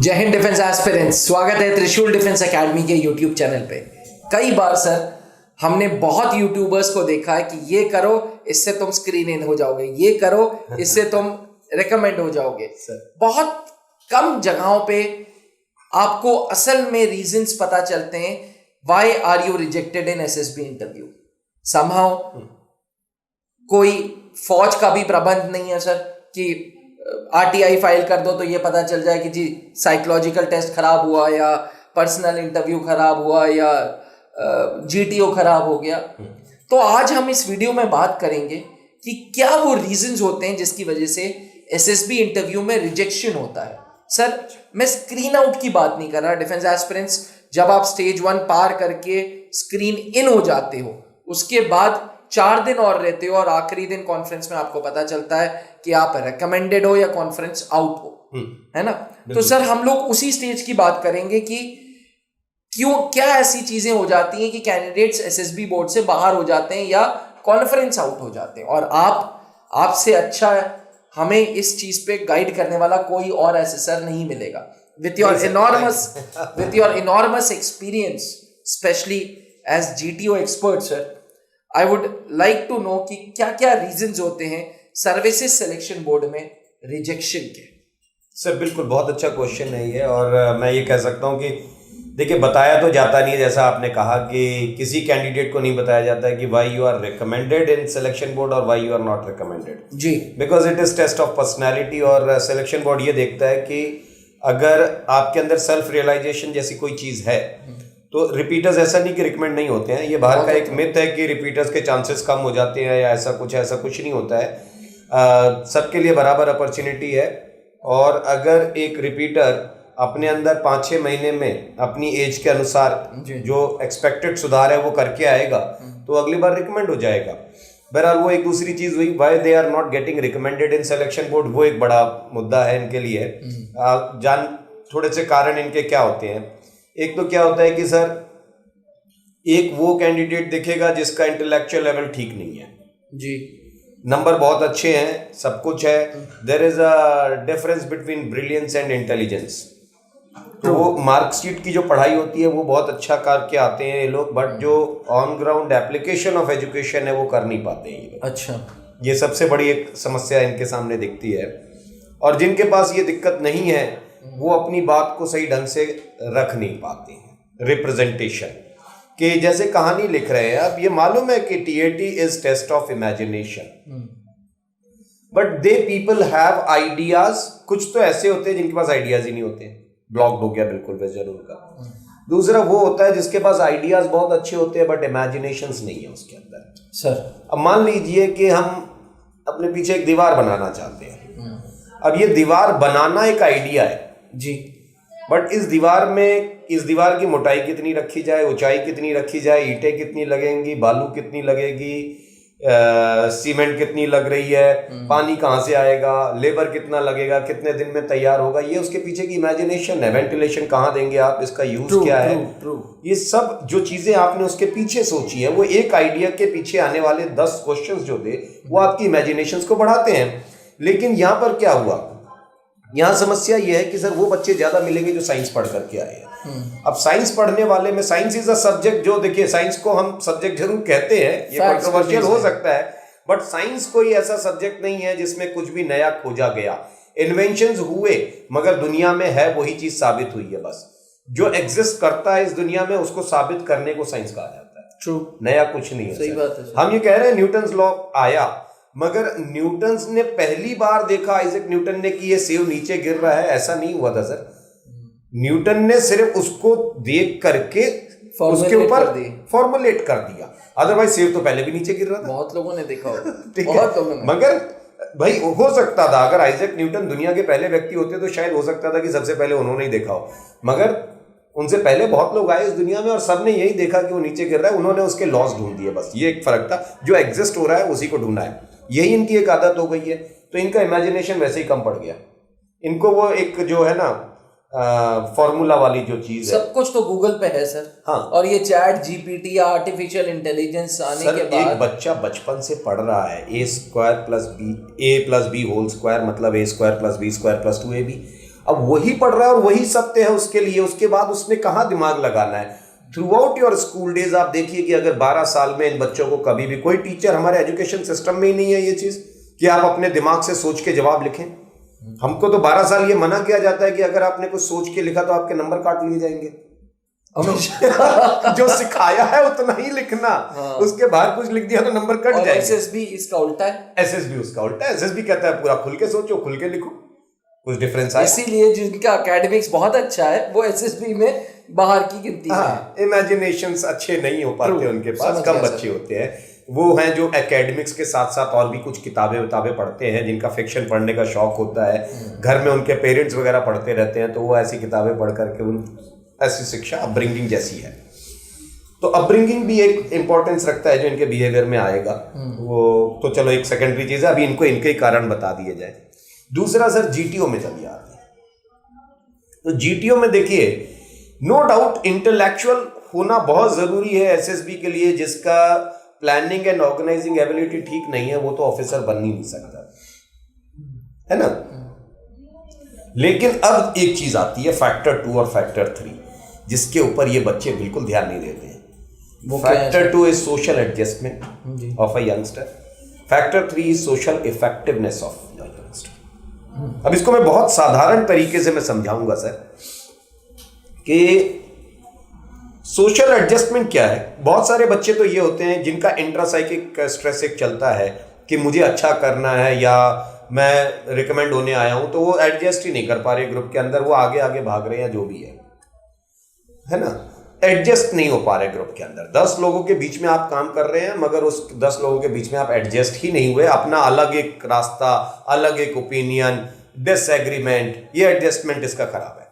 जय Hind defence aspirants, स्वागत है त्रिशूल डिफेंस एकेडमी के यूट्यूब चैनल पे। कई बार सर हमने बहुत यूट्यूबर्स को देखा है कि ये करो इससे तुम स्क्रीन इन हो जाओगे, ये करो इससे तुम रिकमेंड हो जाओगे। बहुत कम जगहों पे आपको असल में रीजंस पता चलते हैं why are you rejected in SSB interview. Somehow कोई फौज का भी प्रबंध नहीं है सर कि आरटीआई फाइल कर दो तो ये पता चल जाए कि जी साइकोलॉजिकल टेस्ट खराब हुआ या पर्सनल इंटरव्यू खराब हुआ या जीटीओ खराब हो गया। तो आज हम इस वीडियो में बात करेंगे कि क्या वो रीजंस होते हैं जिसकी वजह से एसएसबी इंटरव्यू में रिजेक्शन होता है। सर मैं स्क्रीन आउट की बात नहीं कर रहा। डिफेंस एस्पिरेंट्स जब आप स्टेज 1 पार करके स्क्रीन इन हो जाते हो उसके बाद 4 दिन और रहते हो और आखिरी दिन कॉन्फ्रेंस में आपको पता चलता है कि आप रिकमेंडेड हो या कॉन्फ्रेंस आउट हो, है ना। तो सर हम लोग उसी स्टेज की बात करेंगे कि क्यों क्या ऐसी चीजें हो जाती हैं कि कैंडिडेट्स एसएसबी बोर्ड से बाहर हो जाते हैं या कॉन्फ्रेंस आउट हो जाते हैं। और आपसे अच्छा हमें इस चीज पे गाइड करने वाला कोई और एसेसर नहीं मिलेगा with your enormous experience, specially as GTO expert. Sir I would like to know कि क्या क्या रीजंस होते हैं सर्विसेज सिलेक्शन बोर्ड में रिजेक्शन के। सर बिल्कुल बहुत अच्छा क्वेश्चन है ये, और मैं ये कह सकता हूँ कि देखिए बताया तो जाता नहीं है, जैसा आपने कहा कि किसी कैंडिडेट को नहीं बताया जाता है कि why you are recommended in selection board और why you are not recommended जी, because it is test of personality. और सिलेक्शन बोर्ड ये देखता है कि अगर आपके अंदर सेल्फ रियलाइजेशन जैसी कोई चीज़ है तो रिपीटर्स, ऐसा नहीं कि रिकमेंड नहीं होते हैं, ये बाहर का एक मिथ है कि रिपीटर्स के चांसेस कम हो जाते हैं या ऐसा कुछ नहीं होता है। सबके लिए बराबर अपॉर्चुनिटी है। और अगर एक रिपीटर अपने अंदर 5-6 महीने में अपनी एज के अनुसार जो एक्सपेक्टेड सुधार है वो करके आएगा तो अगली बार रिकमेंड हो जाएगा। बहरहाल वो एक दूसरी चीज़ हुई, why they are not getting recommended in selection board, वो एक बड़ा मुद्दा है इनके लिए। थोड़े से कारण इनके क्या होते हैं। एक तो क्या होता है कि सर एक वो कैंडिडेट दिखेगा जिसका इंटेलेक्चुअल लेवल ठीक नहीं है जी, नंबर बहुत अच्छे हैं, सब कुछ है, there is a difference between brilliance and intelligence. तो वो मार्कशीट की जो पढ़ाई होती है वो बहुत अच्छा करके आते हैं ये लोग, बट जो on ground application of education है वो कर नहीं पाते हैं ये लोग। अच्छा, ये सबसे बड़ी एक समस्या इनके सामने दिखती है। और जिनके पास ये दिक्कत नहीं है वो अपनी बात को सही ढंग से रख नहीं पाते हैं। रिप्रेजेंटेशन के जैसे कहानी लिख रहे हैं, अब ये मालूम है कि TAT is test of imagination, but they people have ideas. कुछ तो ऐसे होते हैं जिनके पास आइडियाज ही नहीं होते, ब्लॉक्ड हो गया बिल्कुल विजन उनका। दूसरा वो होता है जिसके पास आइडियाज बहुत अच्छे होते हैं बट इमेजिनेशंस नहीं है उसके अंदर। सर अब मान लीजिए कि हम अपने पीछे एक दीवार बनाना चाहते हैं। अब ये दीवार बनाना एक आइडिया है जी, बट इस दीवार की मोटाई कितनी रखी जाए, ऊंचाई कितनी रखी जाए, ईंटें कितनी लगेंगी, बालू कितनी लगेगी, सीमेंट कितनी लग रही है, पानी कहाँ से आएगा, लेबर कितना लगेगा, कितने दिन में तैयार होगा, ये उसके पीछे की इमेजिनेशन है। वेंटिलेशन कहाँ देंगे आप, इसका यूज क्या है, ये सब जो चीजें आपने उसके पीछे सोची है वो एक आइडिया के पीछे आने वाले 10 क्वेश्चंस जो थे वो आपकी इमेजिनेशंस को बढ़ाते हैं। लेकिन यहाँ पर क्या हुआ, यहाँ समस्या ये है कि सर वो बच्चे ज्यादा मिलेंगे जो साइंस पढ़ करके आए हैं। अब साइंस पढ़ने वाले में, साइंस इज अ सब्जेक्ट, जो देखिए साइंस को हम सब्जेक्ट जरूर कहते हैं, ये कंट्रोवर्शियल हो सकता है, बट साइंस कोई ऐसा सब्जेक्ट नहीं है जिसमें कुछ भी नया खोजा गया। इन्वेंशंस हुए मगर दुनिया में है वही चीज साबित हुई है, बस जो एग्जिस्ट करता है इस दुनिया में उसको साबित करने को साइंस कहा जाता है। ट्रू, नया कुछ नहीं है। सही बात है। हम ये कह रहे हैं न्यूटन्स लॉ आया, मगर न्यूटन्स ने पहली बार देखा आइजैक न्यूटन ने कि ये सेब नीचे गिर रहा है, ऐसा नहीं हुआ था सर। न्यूटन ने सिर्फ उसको देख करके उसके ऊपर फॉर्मुलेट कर दिया, अदरवाइज सेब तो पहले भी नीचे गिर रहा था। बहुत लोगों ने देखा होगा बहुत लोगों ने। मगर भाई हो सकता था अगर आइजैक न्यूटन दुनिया के पहले व्यक्ति होते तो शायद हो सकता था कि सबसे पहले उन्होंने ही देखा हो, मगर उनसे पहले बहुत लोग आए इस दुनिया में और सबने यही देखा कि वो नीचे गिर रहा है, उन्होंने उसके लॉस ढूंढ दिए, बस ये एक फर्क था। जो एग्जिस्ट हो रहा है उसी को ढूंढना है, यही इनकी एक आदत हो गई है। तो इनका इमेजिनेशन वैसे ही कम पड़ गया, इनको वो एक जो है ना फॉर्मूला वाली जो चीज है, सब कुछ तो गूगल पे है सर। हाँ, और ये चैट जीपीटी या आर्टिफिशियल इंटेलिजेंस आने के बाद एक बच्चा बचपन से पढ़ रहा है a² + b a + b whole square मतलब a² + b² + 2ab। अब वही पढ़ रहा है और वही सत्य है उसके लिए, उसके बाद उसने कहाँ दिमाग लगाना है। Through out your school days आप देखिए कि अगर 12 साल में इन बच्चों को कभी भी कोई टीचर, हमारे एजुकेशन सिस्टम में ही नहीं है ये चीज कि आप अपने दिमाग से सोच के जवाब लिखें। हमको तो 12 साल ये मना किया जाता है कि अगर आपने कुछ सोच के लिखा तो आपके नंबर काट लिए जाएंगे। जो सिखाया है उतना ही लिखना, उसके बाहर कुछ लिख दिया तो नंबर कट जाएंगे। एसएसबी इसका उल्टा है, एसएसबी उसका उल्टा है। एसएसबी कहता है पूरा खुल के सोचो, खुल के लिखो, कुछ डिफरेंस आए। इसीलिए जिनका एकेडमिक्स बहुत अच्छा है वो एसएसबी में बाहर की गिनती है। इमेजिनेशंस अच्छे नहीं हो पाते उनके पास, कम बच्चे होते हैं। वो हैं जो एकेडमिक्स के साथ साथ और भी कुछ किताबें पढ़ते हैं, जिनका फिक्शन पढ़ने का शौक होता है, घर में उनके पेरेंट्स वगैरह पढ़ते रहते हैं, तो वो ऐसी किताबें पढ़ करके उन ऐसी शिक्षा अपब्रिंगिंग जैसी है। तो अपब्रिंगिंग भी एक इंपॉर्टेंस रखता है जो इनके बिहेवियर में आएगा। वो तो चलो एक सेकेंडरी चीज है, अभी इनको इनके ही कारण बता दिए जाए। दूसरा सर जीटीओ में चलिए आते हैं। तो जीटीओ में देखिए, नो डाउट इंटेलेक्चुअल होना बहुत जरूरी है एसएसबी के लिए। जिसका प्लानिंग एंड ऑर्गेनाइजिंग एबिलिटी ठीक नहीं है वो तो ऑफिसर बन ही नहीं सकता, है ना। लेकिन अब एक चीज आती है फैक्टर 2 और फैक्टर 3, जिसके ऊपर ये बच्चे बिल्कुल ध्यान नहीं देते हैं। Factor 2 is social adjustment of a youngster, factor 3 is social effectiveness of youngster. अब इसको मैं बहुत साधारण तरीके से मैं समझाऊंगा सर कि सोशल एडजस्टमेंट क्या है। बहुत सारे बच्चे तो ये होते हैं जिनका इंट्रासाइकिक स्ट्रेस एक चलता है कि मुझे अच्छा करना है या मैं रिकमेंड होने आया हूं, तो वो एडजस्ट ही नहीं कर पा रहे ग्रुप के अंदर, वो आगे आगे भाग रहे हैं, जो भी है ना। एडजस्ट नहीं हो पा रहे ग्रुप के अंदर। 10 लोगों के बीच में आप काम कर रहे हैं मगर उस 10 लोगों के बीच में आप एडजस्ट ही नहीं हुए। अपना अलग एक रास्ता, अलग एक ओपिनियन, डिसएग्रीमेंट, ये एडजस्टमेंट इसका खराब है।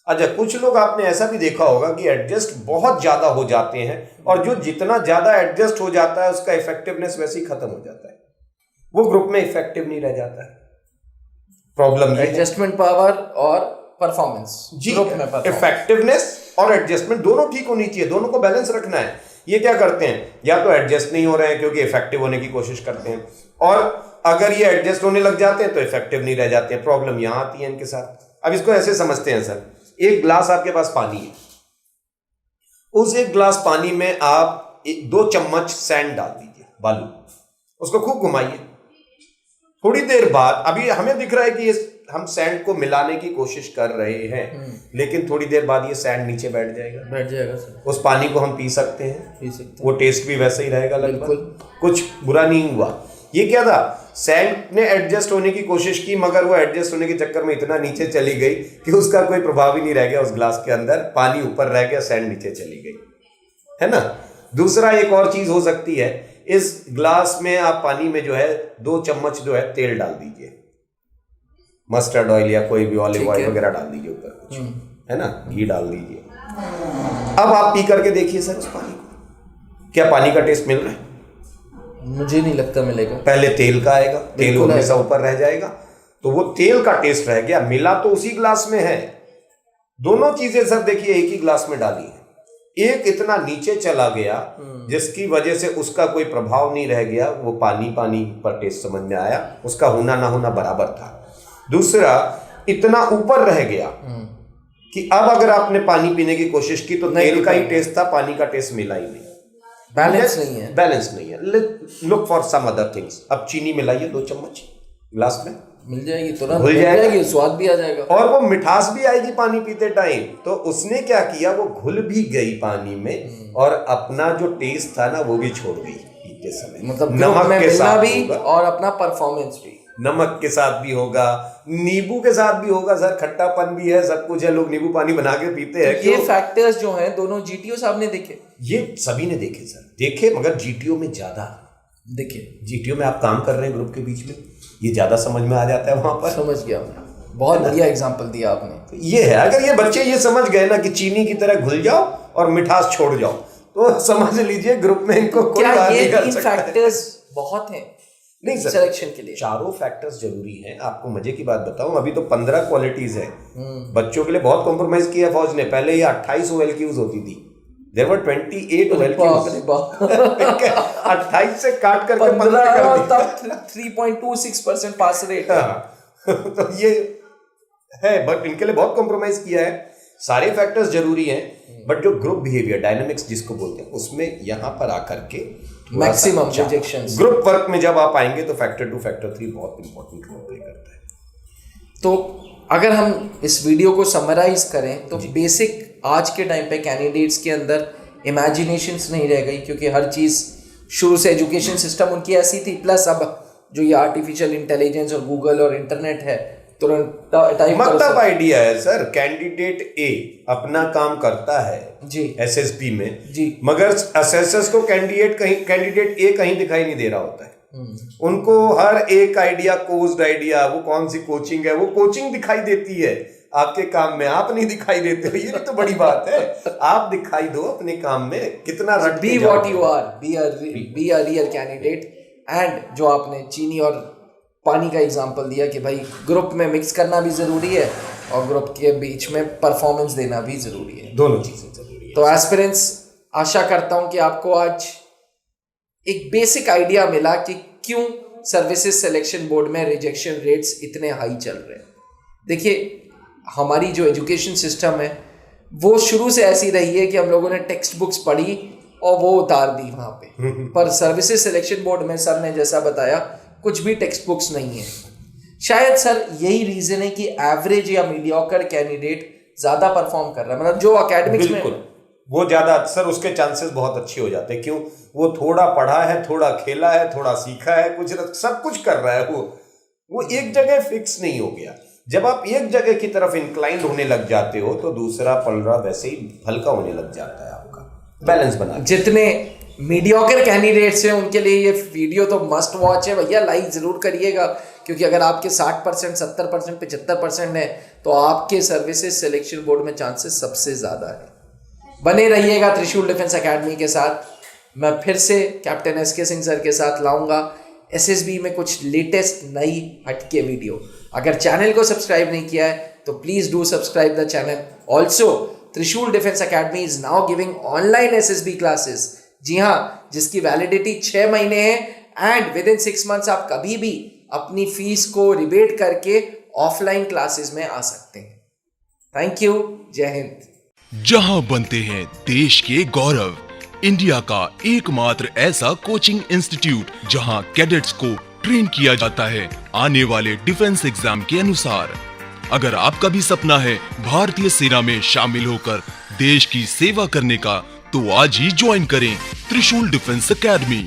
अच्छा, कुछ लोग आपने ऐसा भी देखा होगा कि एडजस्ट बहुत ज्यादा हो जाते हैं और जो जितना ज्यादा एडजस्ट हो जाता है उसका इफेक्टिवनेस वैसे ही खत्म हो जाता है, वो ग्रुप में इफेक्टिव नहीं रह जाता है। प्रॉब्लम एडजस्टमेंट पावर और परफॉर्मेंस जी, इफेक्टिवनेस और एडजस्टमेंट दोनों ठीक होनी चाहिए, दोनों को बैलेंस रखना है। ये क्या करते हैं, या तो एडजस्ट नहीं हो रहे हैं क्योंकि इफेक्टिव होने की कोशिश करते हैं, और अगर ये एडजस्ट होने लग जाते हैं तो इफेक्टिव नहीं रह जाते हैं। प्रॉब्लम यहां आती है इनके साथ। अब इसको ऐसे समझते हैं सर, एक ग्लास आपके पास पानी है, उस एक ग्लास पानी में आप 2 चम्मच सैंड डाल दीजिए, बालू, उसको खूब घुमाइए। थोड़ी देर बाद अभी हमें दिख रहा है कि हम सैंड को मिलाने की कोशिश कर रहे हैं, लेकिन थोड़ी देर बाद ये सैंड नीचे बैठ जाएगा सर। उस पानी को हम पी सकते हैं, वो टेस्ट भी वैसे ही रहेगा लगभग, कुछ बुरा नहीं हुआ। ये क्या था, सैंड ने एडजस्ट होने की कोशिश की मगर वो एडजस्ट होने के चक्कर में इतना नीचे चली गई कि उसका कोई प्रभाव ही नहीं रह गया उस ग्लास के अंदर। पानी ऊपर रह गया, सैंड नीचे चली गई, है ना। दूसरा एक और चीज हो सकती है, इस ग्लास में आप पानी में जो है 2 चम्मच जो है तेल डाल दीजिए, मस्टर्ड ऑयल या कोई भी ऑलिव ऑयल वगैरह डाल दीजिए ऊपर कुछ, है ना, घी डाल दीजिए। अब आप पी करके देखिए सर उस पानी को, क्या पानी का टेस्ट मिल रहा है? मुझे नहीं लगता मिलेगा। पहले तेल का आएगा, तेल हमेशा ऊपर रह जाएगा, तो वो तेल का टेस्ट रह गया, मिला तो उसी ग्लास में है। दोनों चीजें सर देखिए एक ही ग्लास में डाली है, एक इतना नीचे चला गया जिसकी वजह से उसका कोई प्रभाव नहीं रह गया, वो पानी पानी पर टेस्ट समझ में आया, उसका होना ना होना बराबर था। दूसरा इतना ऊपर रह गया कि अब अगर आपने पानी पीने की कोशिश की तो तेल का ही टेस्ट था, पानी का टेस्ट मिला ही नहीं। बैलेंस नहीं है। Look for some other things. अब चीनी मिलाइए 2 चम्मच ग्लास में, मिल जाएगी, तुरंत मिल जाएगी, स्वाद भी आ जाएगा और वो मिठास भी आएगी पानी पीते टाइम। तो उसने क्या किया, वो घुल भी गई पानी में और अपना जो टेस्ट था ना वो भी छोड़ गई पीते समय। मतलब नमक के साथ भी और अपना परफॉर्मेंस भी, नमक के साथ भी होगा, नींबू के साथ भी होगा सर, खट्टापन भी है, सब कुछ है, लोग नींबू पानी बना के पीते हैं। ये फैक्टर्स जो हैं दोनों जीटीओ साहब ने देखे, ये सभी ने देखे सर, देखे, मगर जीटीओ में ज्यादा देखे। जीटीओ में आप काम कर रहे हैं ग्रुप के बीच में, ये ज्यादा समझ में आ जाता है वहां पर। समझ गया मैं, बहुत बढ़िया एग्जांपल दिया आपने। ये है, अगर ये बच्चे ये समझ गए ना कि चीनी की तरह घुल जाओ और मिठास छोड़ जाओ, तो समझ लीजिए ग्रुप में इनको कोई बात नहीं कर सकता। ये 3 फैक्टर्स बहुत हैं नहीं सर, सिलेक्शन के लिए। 4 फैक्टर्स जरूरी हैं। आपको मजे की बात बताऊं, अभी तो 15 क्वालिटीज है। बच्चों के लिए बहुत कॉम्प्रोमाइज किया फौज ने। पहले ये 28 OLQs होती थी, देयर वर 28 OLQs। 28 से काट करके 15 कर दिया। तब 3.26% पास रेट। तो ये है, बट इनके लिए बहुत कॉम्प्रोमाइज किया है। सारे फैक्टर्स जरूरी हैं, बट जो ग्रुप बिहेवियर डायनामिक्स जिसको बोलते हैं, उसमें यहाँ पर आकर के मैक्सिमम रिजेक्शंस, ग्रुप वर्क में जब आप आएंगे तो फैक्टर 2 फैक्टर 3 बहुत इंपॉर्टेंट रोल प्ले करता है। तो अगर हम इस वीडियो को समराइज करें तो बेसिक आज के टाइम पे कैंडिडेट्स के अंदर इमेजिनेशंस नहीं रह गई, क्योंकि हर चीज़ शुरू से एजुकेशन सिस्टम उनकी ऐसी थी, प्लस अब जो ये आर्टिफिशियल इंटेलिजेंस और गूगल और इंटरनेट है, तुरंत टाइप मतलब आइडिया है सर, कैंडिडेट ए अपना काम करता है जी एसएसबी में जी, मगर असेसर्स को कैंडिडेट ए कहीं दिखाई नहीं दे रहा होता है। उनको हर एक आइडिया, कोर्स्ड आइडिया, वो कौन सी कोचिंग है, वो कोचिंग दिखाई देती है आपके काम में, आप नहीं दिखाई देते हो। ये भी तो बड़ी बात है, आप दिखाई दो अपने काम में कितना रट be what you are, be a real candidate. And जो आपने चीनी और पानी का एग्जांपल दिया कि भाई ग्रुप में मिक्स करना भी ज़रूरी है और ग्रुप के बीच में परफॉर्मेंस देना भी ज़रूरी है, दोनों चीज़ें ज़रूरी है। तो एस्पिरेंट्स, आशा करता हूं कि आपको आज एक बेसिक आइडिया मिला कि क्यों सर्विसेज सिलेक्शन बोर्ड में रिजेक्शन रेट्स इतने हाई चल रहे हैं। देखिए, हमारी जो एजुकेशन सिस्टम है वो शुरू से ऐसी रही है कि हम लोगों ने टेक्स्ट बुक्स पढ़ी और वो उतार दी वहाँ पे, पर सर्विसेज सिलेक्शन बोर्ड में सर ने जैसा बताया कुछ भी टेक्स्ट बुक्स नहीं है। शायद सर यही रीजन है कि एवरेज या मीडियोकर कैंडिडेट ज्यादा परफॉर्म कर रहा है, मतलब जो एकेडमिक्स में वो ज्यादा, सर उसके चांसेस बहुत अच्छे हो जाते हैं। क्यों? वो थोड़ा पढ़ा है, थोड़ा खेला है, थोड़ा सीखा है, कुछ सब कुछ कर रहा है। वो एक जगह फिक्स नहीं हो गया। जब आप एक जगह की तरफ इंक्लाइंड होने लग जाते हो तो दूसरा पलड़ा वैसे ही हल्का होने लग जाता है, आपका बैलेंस बना। जितने मीडियोकर कैंडिडेट्स हैं उनके लिए ये वीडियो तो मस्ट वॉच है भैया, लाइक जरूर करिएगा, क्योंकि अगर आपके 60%, 70%, 75% है तो आपके सर्विसेज सिलेक्शन बोर्ड में चांसेस सबसे ज़्यादा है। बने रहिएगा त्रिशूल डिफेंस एकेडमी के साथ। मैं फिर से कैप्टन एसके सिंह सर के साथ लाऊंगा एसएसबी में कुछ लेटेस्ट नई हटके वीडियो। अगर चैनल को सब्सक्राइब नहीं किया है तो please do subscribe the channel. Also Trishul defence academy is now giving online SSB classes. जी हाँ, जिसकी वैलिडिटी 6 महीने है एंड विद इन 6 मंथ्स आप कभी भी अपनी फीस को रिबेट करके ऑफलाइन क्लासेस में आ सकते हैं। थैंक यू, जय हिंद। जहां बनते हैं देश के गौरव, इंडिया का एकमात्र ऐसा कोचिंग इंस्टीट्यूट जहां कैडेट्स को ट्रेन किया जाता है आने वाले डिफेंस एग्जाम के अनुसार। अगर आपका भी सपना है भारतीय सेना में शामिल होकर देश की सेवा करने का, तो आज ही ज्वाइन करें त्रिशूल डिफेंस एकेडमी।